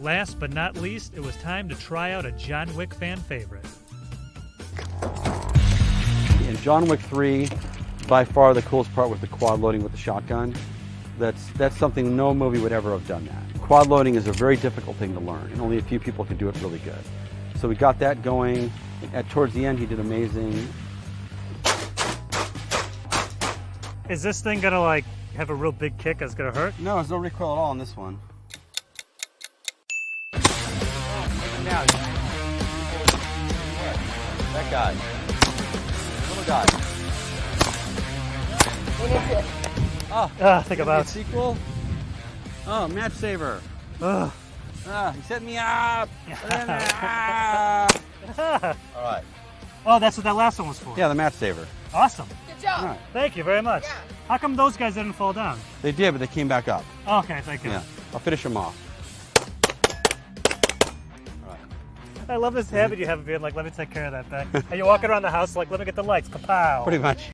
Last but not least, it was time to try out a John Wick fan favorite. In John Wick 3, by far the coolest part was the quad loading with the shotgun. That's something no movie would ever have done that. Quad loading is a very difficult thing to learn, and only a few people can do it really good. So we got that going. Towards the end, he did amazing. Is this thing gonna like have a real big kick that's gonna hurt? No, there's no recoil at all on this one. Now, that guy, little guy. Think about it. Sequel. Oh, match saver. He set me up. All right. Oh, that's what that last one was for. Yeah, the match saver. Awesome. Good job. All right. Thank you very much. Yeah. How come those guys didn't fall down? They did, but they came back up. Okay, thank you. Yeah, I'll finish them off. I love this habit you have of being like, let me take care of that thing. And you're walking around the house like, let me get the lights, kapow. Pretty much.